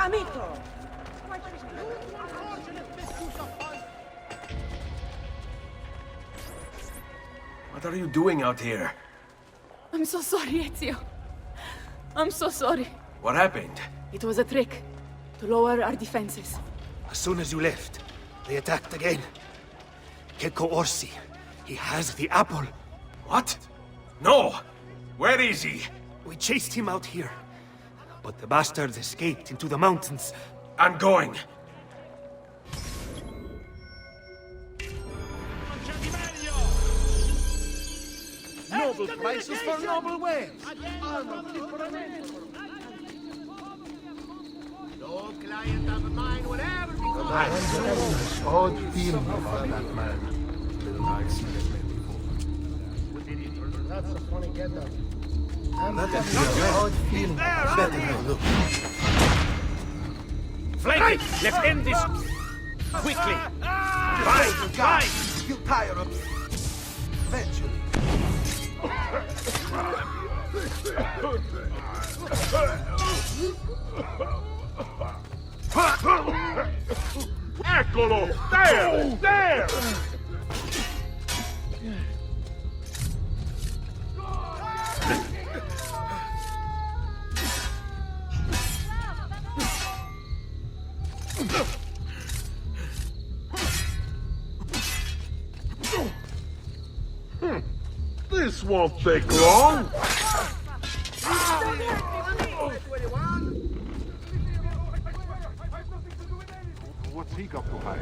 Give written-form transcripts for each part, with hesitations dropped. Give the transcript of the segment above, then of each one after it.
Amico! What are you doing out here? I'm so sorry, Ezio. I'm so sorry. What happened? It was a trick to lower our defenses. As soon as you left, they attacked again. Keko Orsi. He has the apple. What? No! Where is he? We chased him out here. But the bastards escaped into the mountains. I'm going. Noble prices for noble wares. No client of mine would ever be I have this odd feeling about that man. I've seen it before. That's a funny get-up. I'm having an odd feeling. Better now, look. Flank it! Let's end this quickly! Fine! You'll tire of eventually. Eccolo! There! There! This won't take long. What's he got to hide?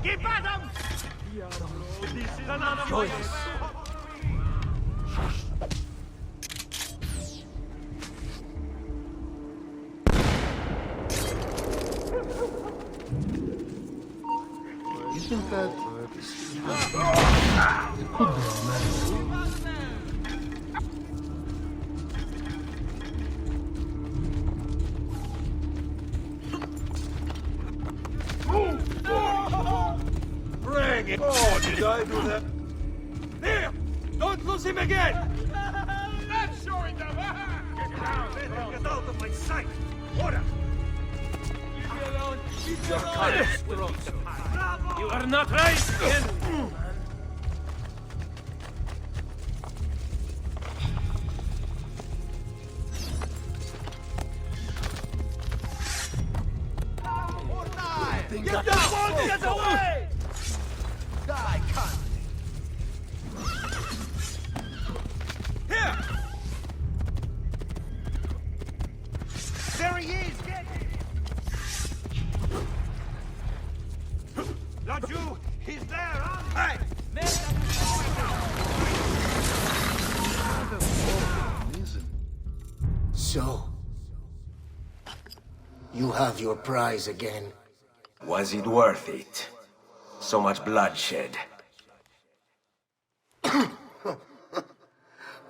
Get back him! Isn't that... It could be a man. Bring it! Oh, did I do that? There! Don't lose him again! That's showing them! Get out of my sight! Order! Leave me alone! Your colors strong. You are not right! Get down! Get away! Die, cunt! Here! There he is! Get him! Laju, he's there, huh? Hey! So, you have your prize again. Was it worth it? So much bloodshed.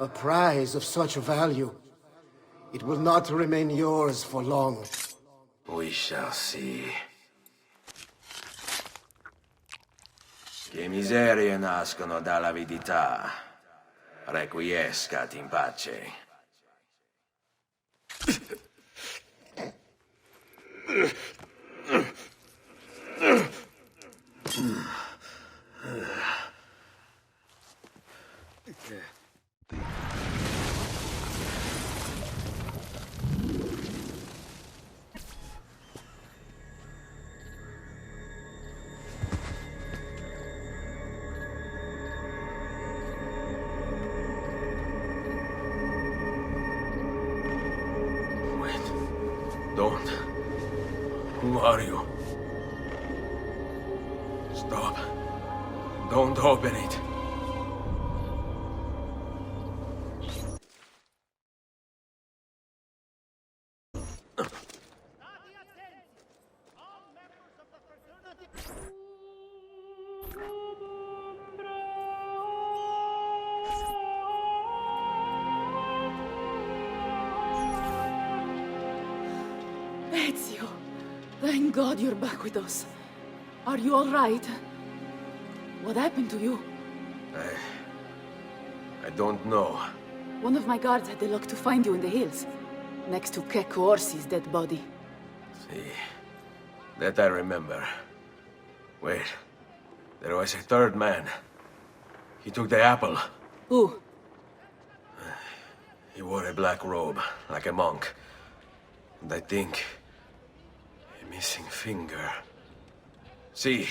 A prize of such value. It will not remain yours for long. We shall see. Che miserie nascono dall'avidità. Requiescat in pace. Don't. Who are you? Stop. Don't open it. Ezio, thank God you're back with us. Are you all right? What happened to you? I don't know. One of my guards had the luck to find you in the hills. next to Keko Orsi's dead body. See, that I remember. Wait, there was a third man. He took the apple. Who? He wore a black robe, like a monk. And I think... a missing finger. See,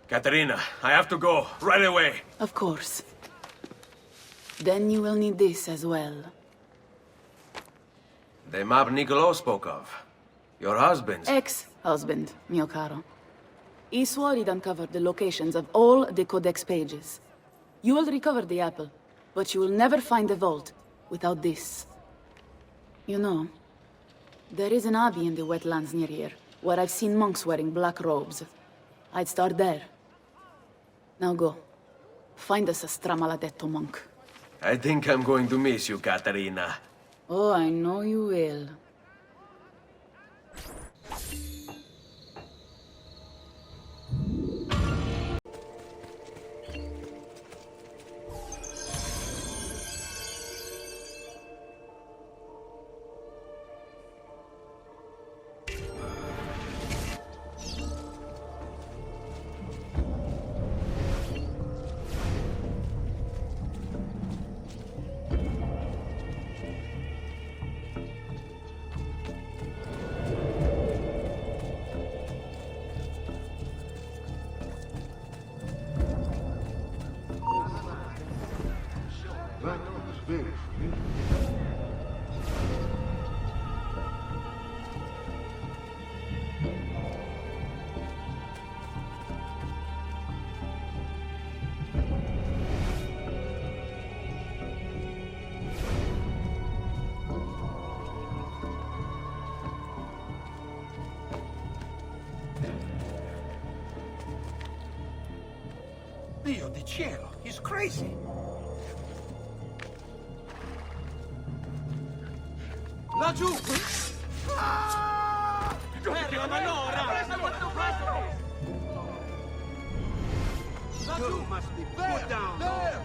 Katerina, I have to go, right away. Of course. Then you will need this as well. The map Niccolo spoke of. Your husband's... Ex-husband, mio caro. He swore he'd uncover the locations of all the Codex pages. You will recover the apple, but you will never find the vault without this. You know, there is an abbey in the wetlands near here, where I've seen monks wearing black robes. I'd start there. Now go. Find us a Stramaladetto monk. I think I'm going to miss you, Katerina. Oh, I know you will. That was very familiar. Dio di cielo, he's crazy. Laggiù! Fermo, ma no, laggiù! Must be put down. There!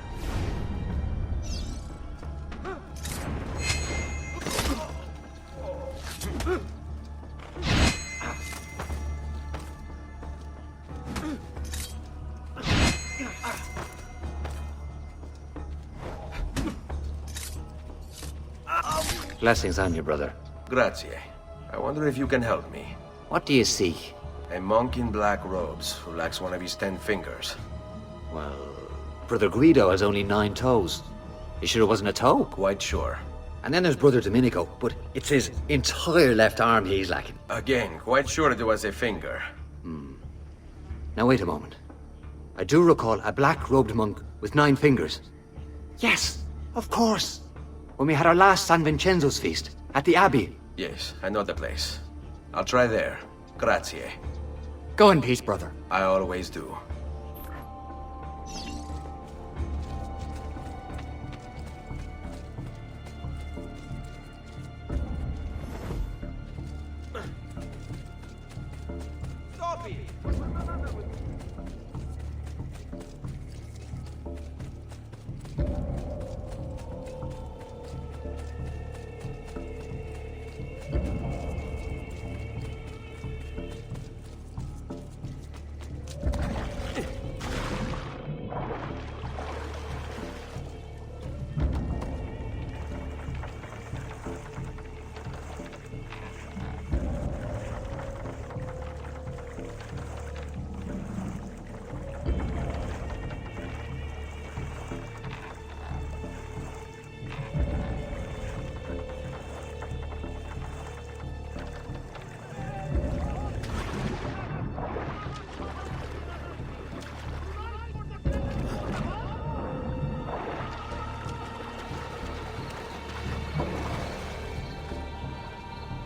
Blessings on you, brother. Grazie. I wonder if you can help me. What do you seek? A monk in black robes who lacks one of his 10 fingers. Well, Brother Guido has only 9 toes. You sure it wasn't a toe? Quite sure. And then there's Brother Domenico, but it's his entire left arm he's lacking. Again, quite sure there was a finger. Now wait a moment. I do recall a black-robed monk with 9 fingers. Yes, of course. When we had our last San Vincenzo's feast at the Abbey. Yes, I know the place. I'll try there. Grazie. Go in peace, brother. I always do. Stop it!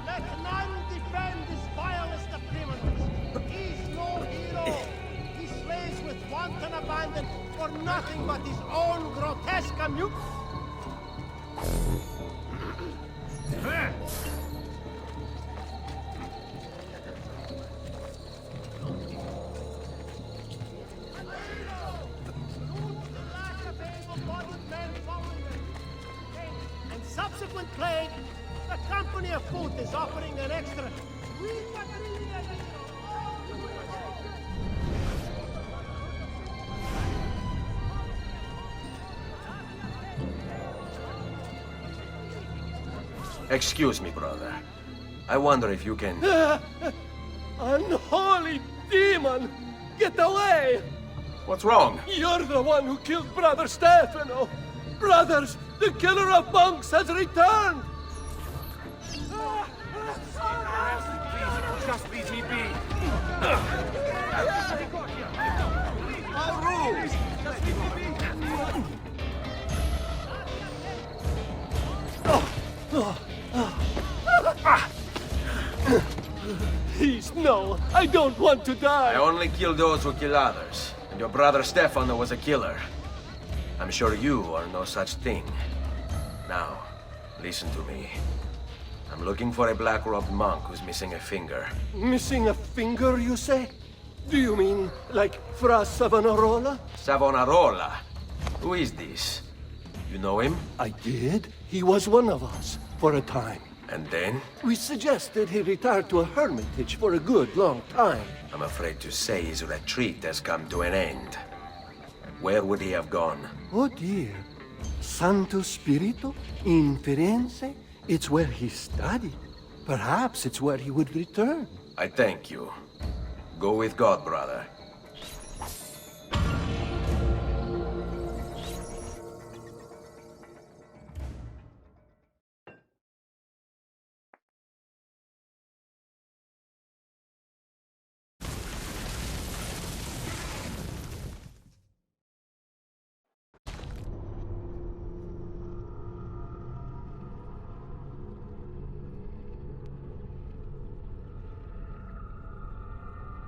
Let none defend this vilest of criminals. He's no hero. He slays with wanton abandon for nothing but his own grotesque amusement. And subsequent plague The company of food is offering an extra. Excuse me, brother. I wonder if you can... Unholy demon! Get away! What's wrong? You're the one who killed Brother Stefano! Brothers, the killer of monks has returned! Just leave me be. Please, no! I don't want to die! I only kill those who kill others. And your brother Stefano was a killer. I'm sure you are no such thing. Now, listen to me. I'm looking for a black-robed monk who's missing a finger. Missing a finger, you say? Do you mean like Fra Savonarola? Savonarola? Who is this? You know him? I did. He was one of us, for a time. And then? We suggested he retire to a hermitage for a good long time. I'm afraid to say his retreat has come to an end. Where would he have gone? Oh dear. Santo Spirito? In Firenze? It's where he studied. Perhaps it's where he would return. I thank you. Go with God, brother.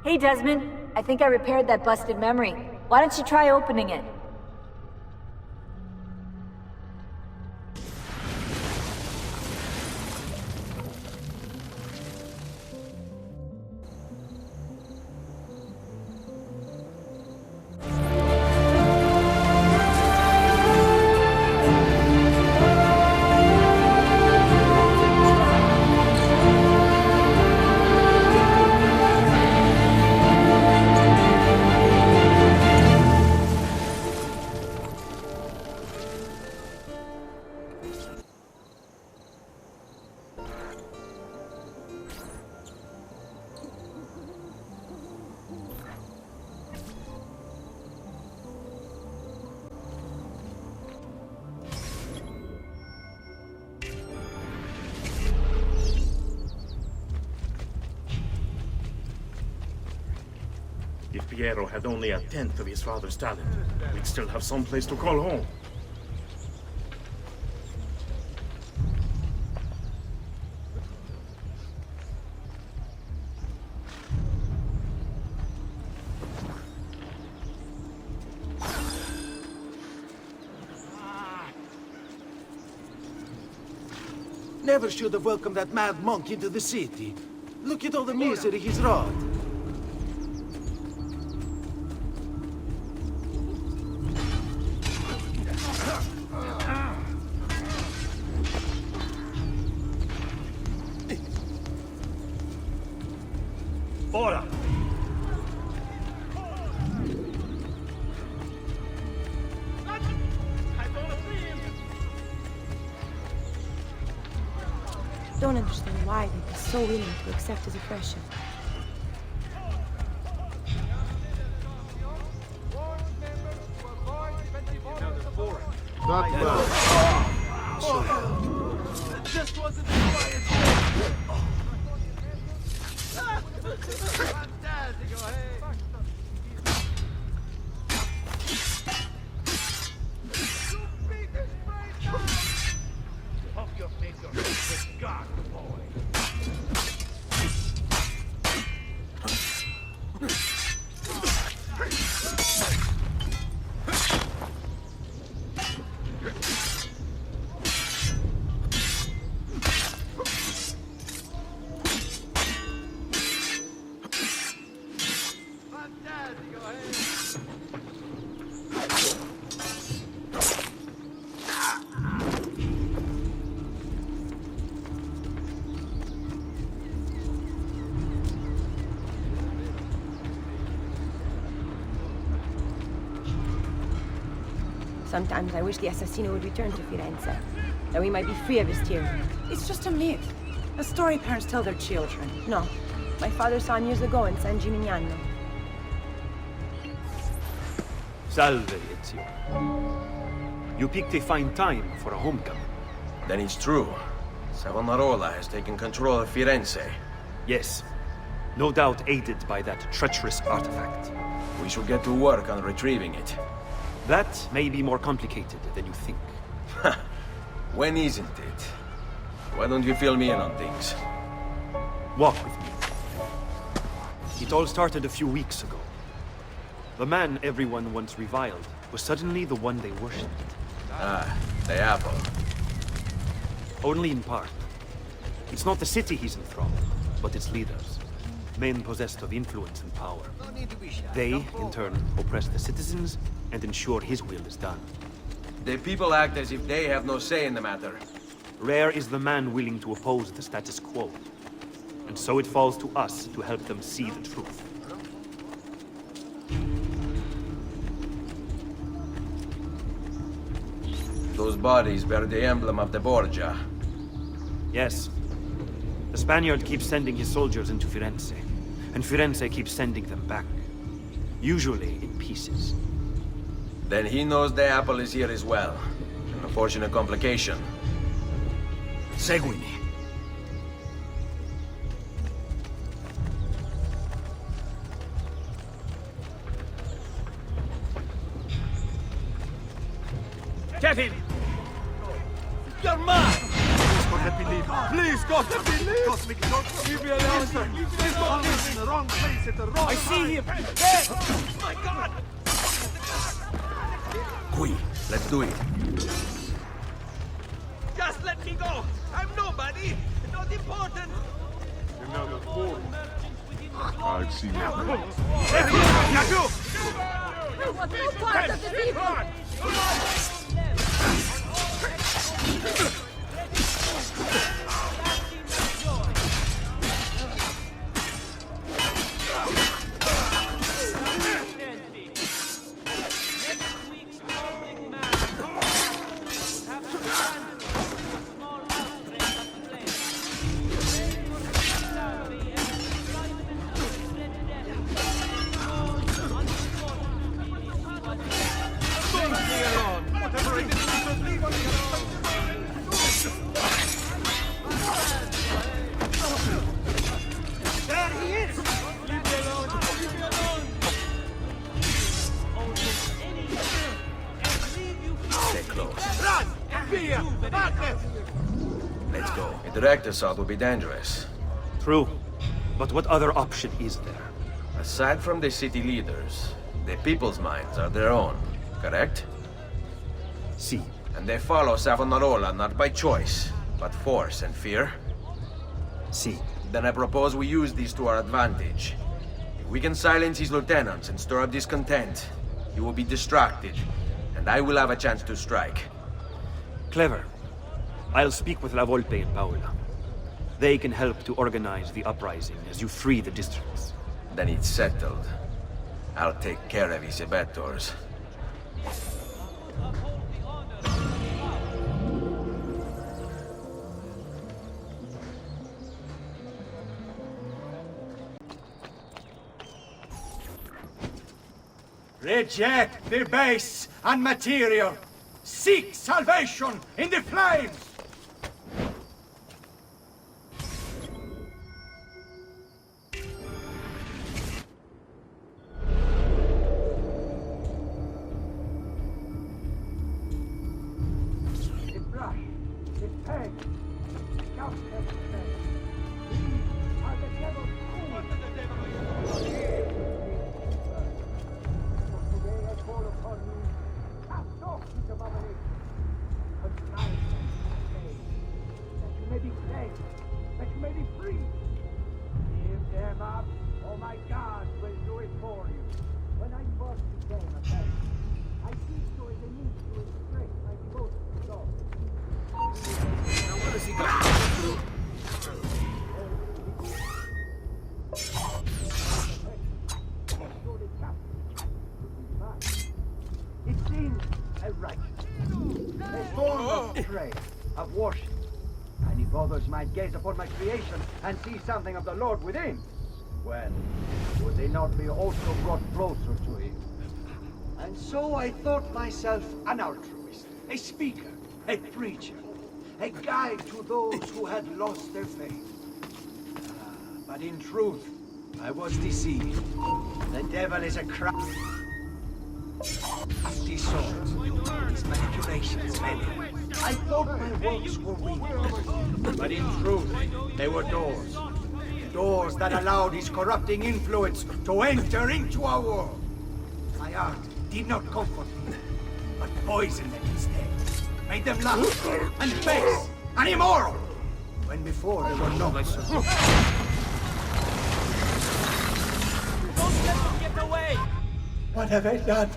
Hey, Desmond. I think I repaired that busted memory. Why don't you try opening it? If Piero had only a tenth of his father's talent, we'd still have some place to call home. Never should have welcomed that mad monk into the city. Look at all the misery he's wrought. Ora! Don't understand why they'd be so willing to accept his oppression. Not well. Just wasn't the quiet. Fantastic, hey. Pump your finger with God, boy. Sometimes I wish the assassino would return to Firenze, that we might be free of his tyranny. It's just a myth. A story parents tell their children. No. My father saw him years ago in San Gimignano. Salve, Ezio. You picked a fine time for a homecoming. Then it's true. Savonarola has taken control of Firenze. Yes. No doubt aided by that treacherous artifact. We should get to work on retrieving it. That may be more complicated than you think. When isn't it? Why don't you fill me in on things? Walk with me. It all started a few weeks ago. The man everyone once reviled was suddenly the one they worshipped. Ah, the apple. Only in part. It's not the city he's enthralled, but its leaders. Men possessed of influence and power. They, in turn, oppress the citizens and ensure his will is done. The people act as if they have no say in the matter. Rare is the man willing to oppose the status quo. And so it falls to us to help them see the truth. Those bodies bear the emblem of the Borgia. Yes. The Spaniard keeps sending his soldiers into Firenze, and Firenze keeps sending them back. Usually in pieces. Then he knows the apple is here as well. An unfortunate complication. Seguimi. Get him! You're mad! Please, God, let me leave! God, leave me alone, sir! Please don't leave me in the wrong place at the wrong time! I see him! Hey! My God! Qui, let's do it. Just let me go! I'm nobody! Not important! I've seen that. You want no part of the people! Let's go. A direct assault would be dangerous. True. But what other option is there? Aside from the city leaders, the people's minds are their own, correct? See. And they follow Savonarola not by choice, but force and fear? See. Then I propose we use these to our advantage. If we can silence his lieutenants and stir up discontent, he will be distracted, and I will have a chance to strike. Clever. I'll speak with La Volpe and Paola. They can help to organize the uprising as you free the districts. Then it's settled. I'll take care of his abettors. Reject the base and material. Seek salvation in the flames. The brush, the peg, the counter peg. These are the devil's tools. What the devil are you? For today I call upon you. Cast off these abominations. Consign them to the that you may be saved, that you may be free. Give them up, or my God will do it for you. When I first became a man, I did so as a means to express my devotion to God. Now what has he got to do? It seems a righteous prayer, of worship. And if others might gaze upon my creation and see something of the Lord within, well, would they not be also brought closer to him? And so I thought myself an altruist, a speaker, a preacher, a guide to those who had lost their faith. But in truth, I was deceived. The devil is a crafty sword. His manipulations many. I thought my works were weak, but in truth, they were doors. Doors that allowed his corrupting influence to enter into our world. My art did not comfort me, but poisoned them instead. Made them laugh and base and immoral, when before they were not. Don't let them get away! What have I done?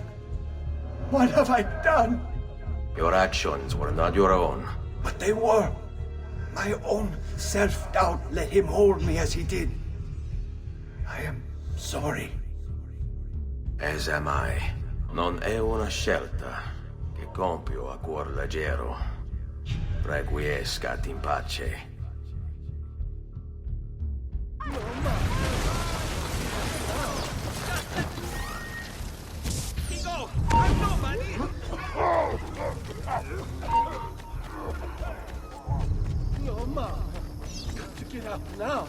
What have I done? Your actions were not your own. But they were. My own self-doubt let him hold me as he did. I am sorry. As am I. Non è una scelta che compio a cuor leggero. Requiescat in pace. Go! I'm nobody! No, Ma. Got to get up now.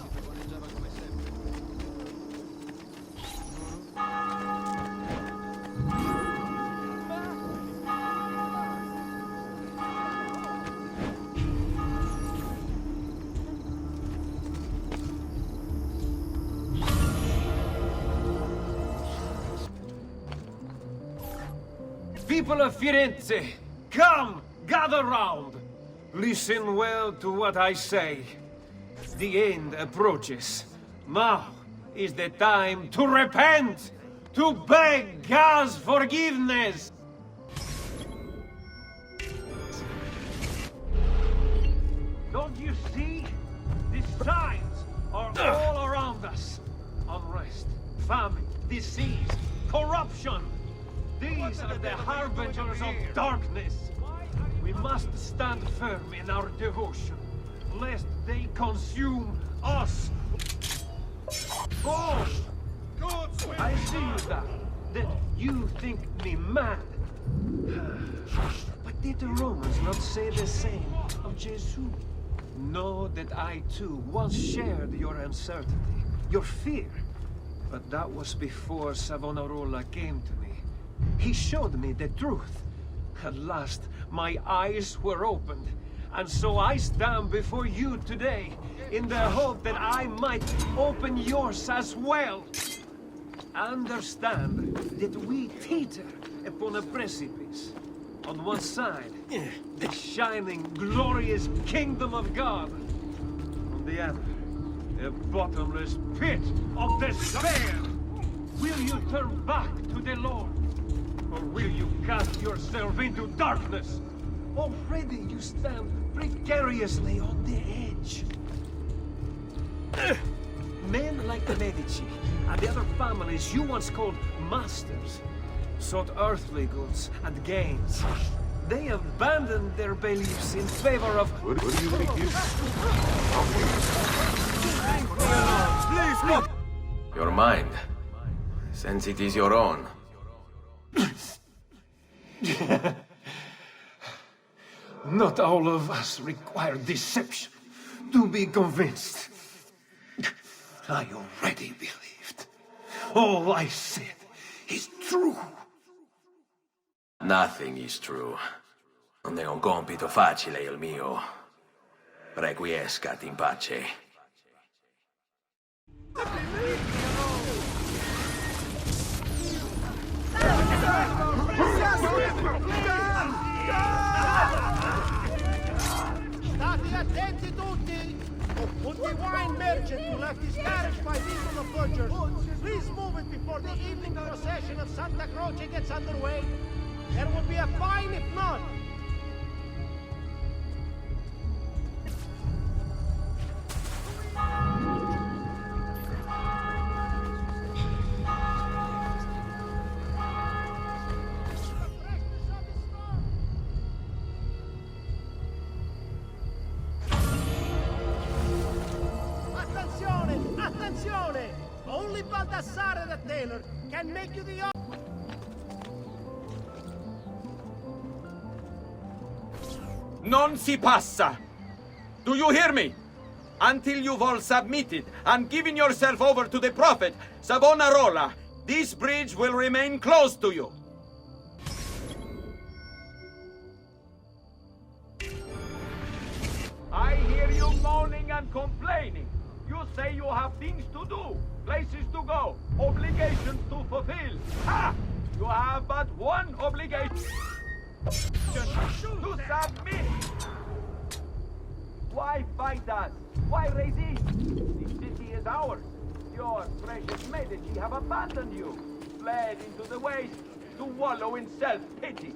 People of Firenze, come, gather round. Listen well to what I say. The end approaches. Now is the time to repent, to beg God's forgiveness. Don't you see? The signs are all around us. Unrest, famine, disease, corruption. These are the harbingers of darkness. We must stand firm in our devotion, lest they consume us. Oh! I see you now, that you think me mad. But did the Romans not say the same of Jesus? Know that I too once shared your uncertainty, your fear. But that was before Savonarola came to me. He showed me the truth. At last, my eyes were opened. And so I stand before you today, in the hope that I might open yours as well. Understand that we teeter upon a precipice. On one side, the shining, glorious kingdom of God. On the other, a bottomless pit of despair. Will you turn back to the Lord? Or will you cast yourself into darkness? Already you stand precariously on the edge. Men like the Medici and the other families you once called masters sought earthly goods and gains. They abandoned their beliefs in favor of... What do you think you... Please, look! Your mind. Since it is your own. Not all of us require deception to be convinced. I already believed. All I said is true. Nothing is true. Non è un compito facile il mio. Requiescat in pace. State attenti tutti! Would the wine merchant who left his parish by these of the butchers please move it before the evening procession of Santa Croce gets underway? There will be a fine if not. Baldassare the tailor can make you the... Non si passa! Do you hear me? Until you've all submitted and given yourself over to the prophet, Savonarola, this bridge will remain closed to you. I hear you moaning and complaining. You say you have things to do, places to go, obligations to fulfill. Ha! You have but one obligation. To submit! Why fight us? Why resist? The city is ours. Your precious Medici have abandoned you, fled into the waste to wallow in self-pity.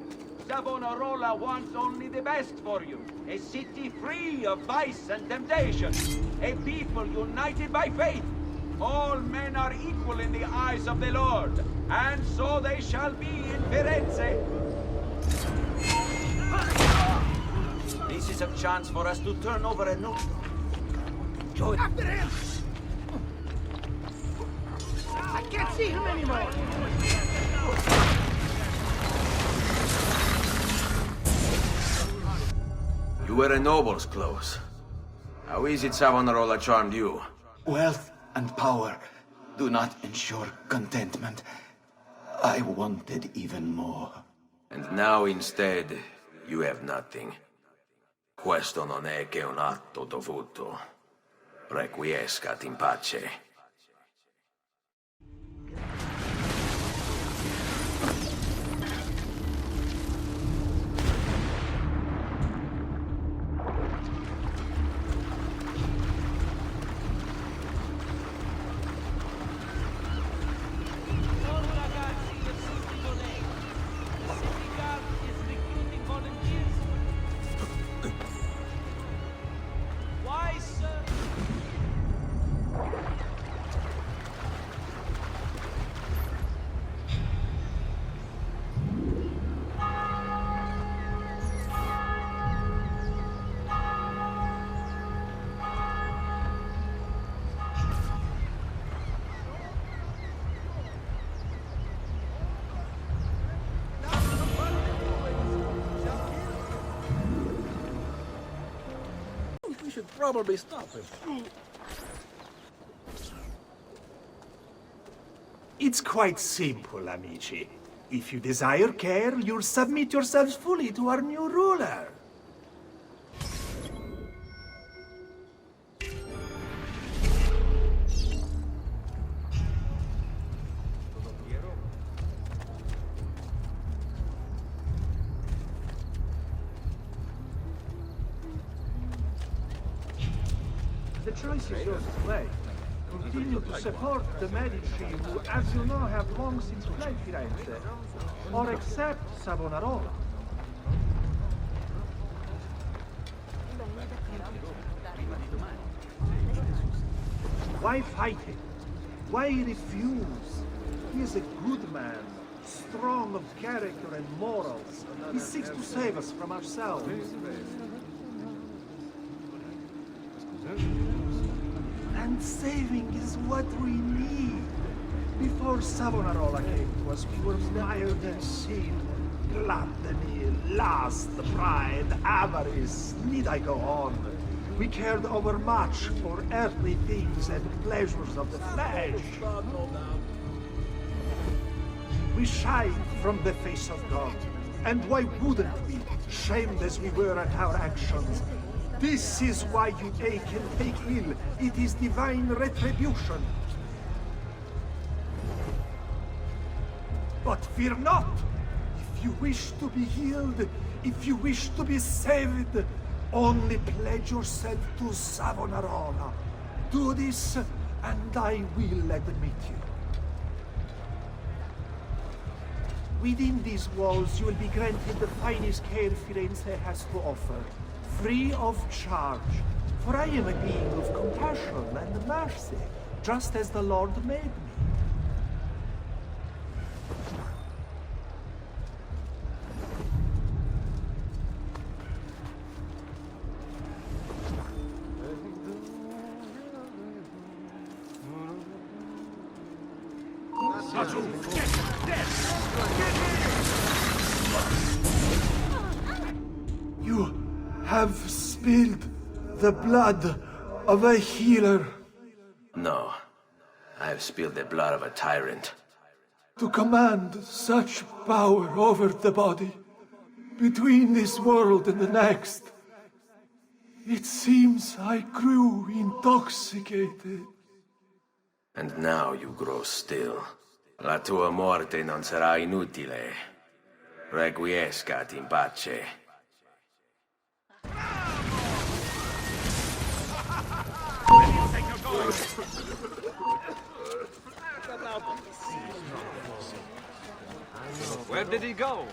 Savonarola wants only the best for you. A city free of vice and temptation. A people united by faith. All men are equal in the eyes of the Lord, and so they shall be in Firenze. This is a chance for us to turn over a new... After him! I can't see him anymore! You wear a noble's clothes. How is it Savonarola charmed you? Wealth and power do not ensure contentment. I wanted even more. And now instead, you have nothing. Questo non è che un atto dovuto. Requiescat in pace. Should probably stop him. It's quite simple, amici. If you desire care, you'll submit yourselves fully to our new ruler. The choice is yours to make. Continue to support the Medici, who, as you know, have long since fled Firenze, or accept Savonarola. Why fight him? Why refuse? He is a good man, strong of character and morals. He seeks to save us from ourselves. And saving is what we need. Before Savonarola came to us, we were mired in sin, gluttony, lust, pride, avarice. Need I go on? We cared overmuch for earthly things and pleasures of the flesh. We shied from the face of God. And why wouldn't we, shamed as we were at our actions? This is why you ache and take ill. It is divine retribution. But fear not. If you wish to be healed, if you wish to be saved, only pledge yourself to Savonarola. Do this, and I will admit you. Within these walls, you will be granted the finest care Firenze has to offer. Free of charge, for I am a being of compassion and mercy, just as the Lord made me. You have spilled the blood of a healer. No. I have spilled the blood of a tyrant. To command such power over the body, between this world and the next. It seems I grew intoxicated. And now you grow still. La tua morte non sarà inutile. Requiescat in pace. Where did he go?